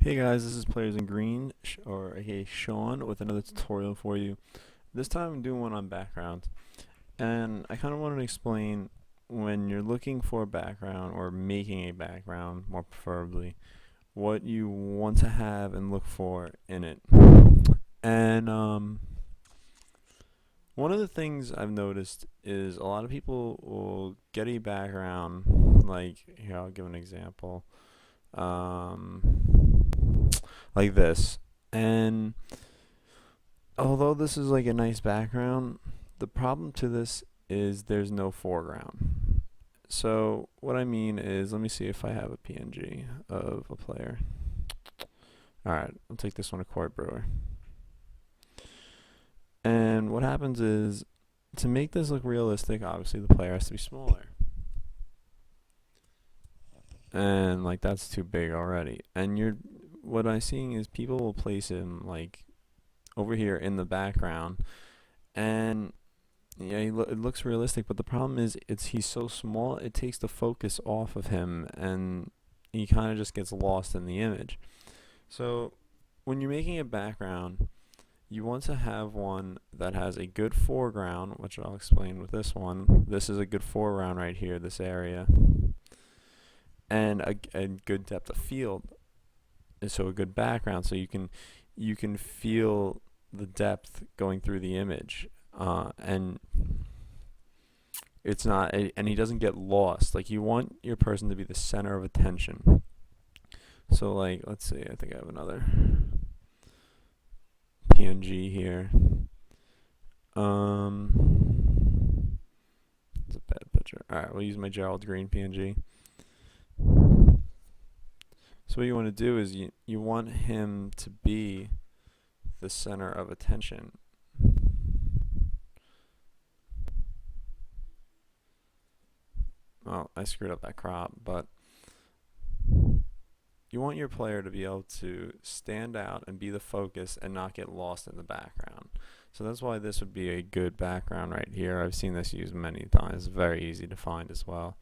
Hey guys, this is Players in Green, or aka Sean, with another tutorial for you. This time I'm doing one on background, and I kind of wanted to explain when you're looking for a background, or making a background more preferably, what you want to have and look for in it. And one of the things I've noticed is a lot of people will get a background, like, here I'll give an example. Like this. And although this is like a nice background, the problem to this is there's no foreground. So what I mean is, let me see if I have a PNG of a player. Alright, I'll take this one to Court Brewer. And what happens is, to make this look realistic, obviously the player has to be smaller. And like that's too big already. And what I'm seeing is people will place him like over here in the background, and yeah, it looks realistic, but the problem is he's so small, it takes the focus off of him, and he kind of just gets lost in the image. So when you're making a background, you want to have one that has a good foreground, which I'll explain with this one. This is a good foreground right here, this area, and a good depth of field. So a good background, so you can feel the depth going through the image, and it's not, and he doesn't get lost. Like, you want your person to be the center of attention. So like, let's see, I think I have another PNG here. It's a bad picture. Alright, we'll use my Gerald Green PNG. So what you want to do is you want him to be the center of attention. Well, I screwed up that crop, but you want your player to be able to stand out and be the focus and not get lost in the background. So that's why this would be a good background right here. I've seen this used many times. It's very easy to find as well.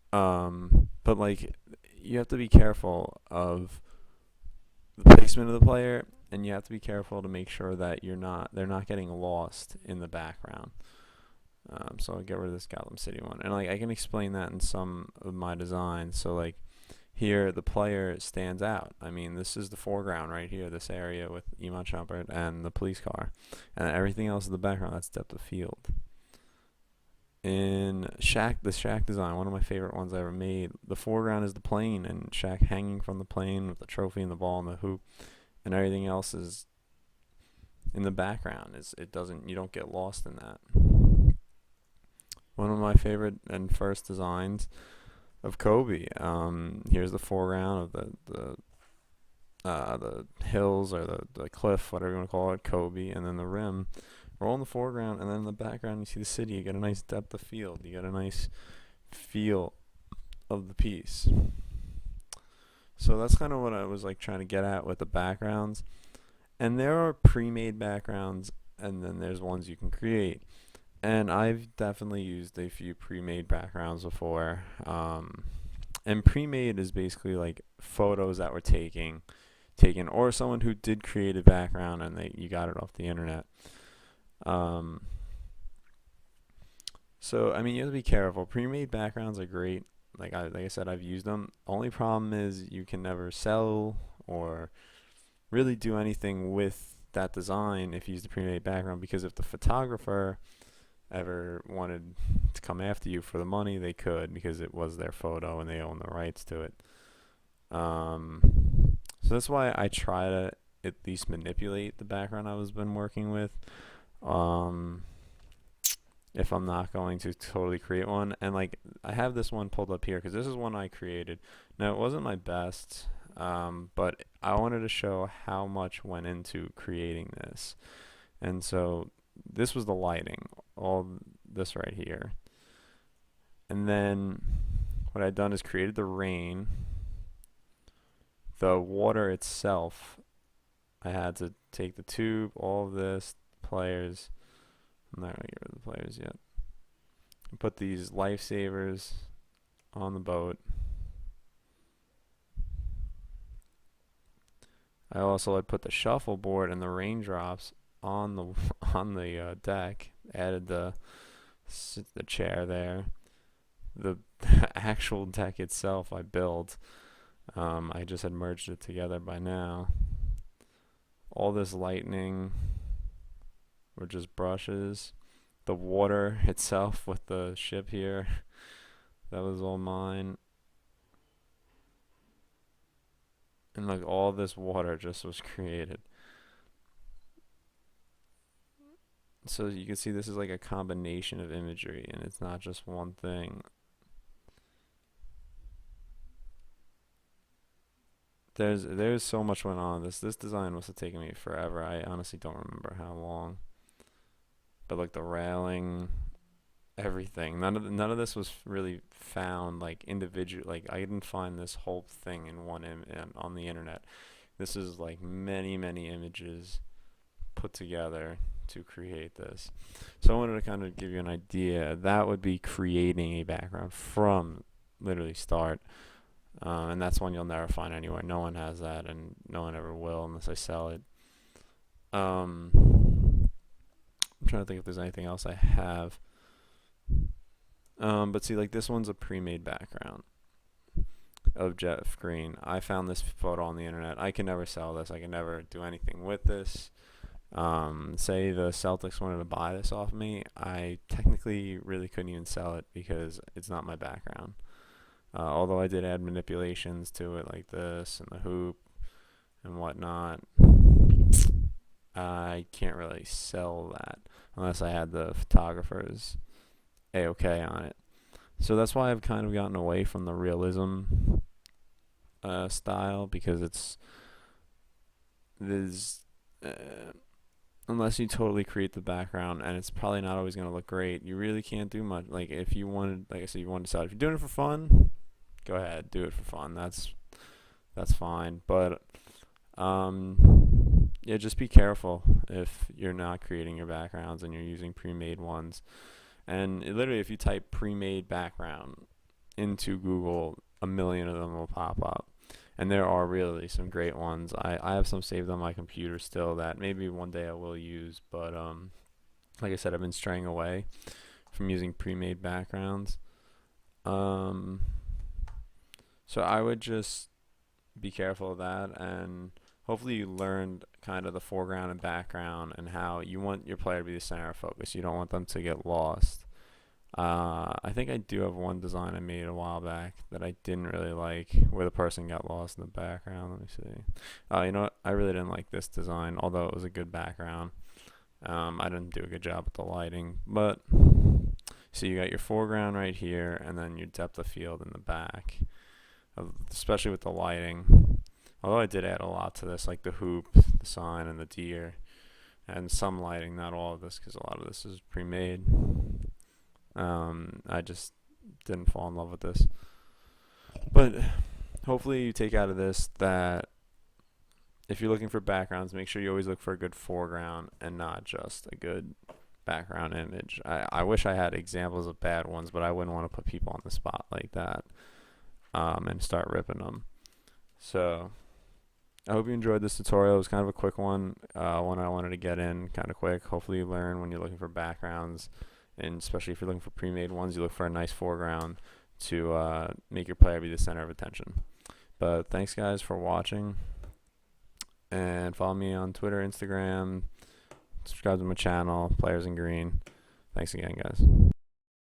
But like, you have to be careful of the placement of the player, and you have to be careful to make sure that they're not getting lost in the background. So I'll get rid of this Gotham City one, and like I can explain that in some of my designs. So like here, the player stands out. I mean, this is the foreground right here, this area with Iman Shumpert and the police car, and everything else in the background, that's depth of field. In the Shaq design, one of my favorite ones I ever made, the foreground is the plane, and Shaq hanging from the plane with the trophy and the ball and the hoop, and everything else is in the background. You don't get lost in that. One of my favorite and first designs of Kobe. Here's the foreground of the hills, or the cliff, whatever you want to call it, Kobe, and then the rim. Roll in the foreground, and then in the background you see the city. You get a nice depth of field. You get a nice feel of the piece. So that's kind of what I was like trying to get at with the backgrounds. And there are pre-made backgrounds, and then there's ones you can create. And I've definitely used a few pre-made backgrounds before. And pre-made is basically like photos that were taken, or someone who did create a background and you got it off the internet. So I mean, you have to be careful. Pre-made backgrounds are great. Like I said, I've used them. Only problem is you can never sell or really do anything with that design if you use the pre-made background, because if the photographer ever wanted to come after you for the money, they could, because it was their photo and they own the rights to it. So that's why I try to at least manipulate the background I've been working with, if I'm not going to totally create one. And like, I have this one pulled up here because this is one I created. Now, it wasn't my best, but I wanted to show how much went into creating this. And so this was the lighting, all this right here. And then what I'd done is created the rain. The water itself, I had to take the tube, all of this, players. I'm not going to get rid of the players yet. Put these lifesavers on the boat. I also had put the shuffleboard and the raindrops on the on the deck. Added the chair there. The actual deck itself I built. I just had merged it together by now. All this lightning were just brushes. The water itself with the ship here, that was all mine. And like all this water just was created. So you can see this is like a combination of imagery, and it's not just one thing. There's so much went on. This design must have taken me forever. I honestly don't remember how long. But like the railing, everything. None of this was really found like individual. Like I didn't find this whole thing in one on the internet. This is like many images put together to create this. So I wanted to kind of give you an idea. That would be creating a background from literally start. And that's one you'll never find anywhere. No one has that, and no one ever will unless I sell it. I'm trying to think if there's anything else I have. But see, like this one's a pre-made background of Jeff Green. I found this photo on the internet. I can never sell this. I can never do anything with this. Say the Celtics wanted to buy this off me, I technically really couldn't even sell it because it's not my background. Although I did add manipulations to it like this and the hoop and whatnot, I can't really sell that unless I had the photographer's A-OK on it. So that's why I've kind of gotten away from the realism style, because unless you totally create the background, and it's probably not always going to look great, you really can't do much. Like if you wanted, like I said, you want to decide if you're doing it for fun, go ahead, do it for fun. That's fine. But yeah, just be careful if you're not creating your backgrounds and you're using pre-made ones. And literally, if you type pre-made background into Google, a million of them will pop up. And there are really some great ones. I have some saved on my computer still that maybe one day I will use. But like I said, I've been straying away from using pre-made backgrounds. So I would just be careful of that, and hopefully you learned kind of the foreground and background and how you want your player to be the center of focus. You don't want them to get lost. I think I do have one design I made a while back that I didn't really like, where the person got lost in the background. Let me see. You know what? I really didn't like this design, although it was a good background. I didn't do a good job with the lighting, but so you got your foreground right here, and then your depth of field in the back, especially with the lighting. Although I did add a lot to this, like the hoop, the sign, and the deer, and some lighting, not all of this, because a lot of this is pre-made. I just didn't fall in love with this. But hopefully you take out of this that if you're looking for backgrounds, make sure you always look for a good foreground and not just a good background image. I wish I had examples of bad ones, but I wouldn't want to put people on the spot like that and start ripping them. So I hope you enjoyed this tutorial. It was kind of a quick one I wanted to get in kind of quick. Hopefully you learn when you're looking for backgrounds, and especially if you're looking for pre-made ones, you look for a nice foreground to make your player be the center of attention. But thanks guys for watching, and follow me on Twitter, Instagram, subscribe to my channel, Players in Green. Thanks again guys.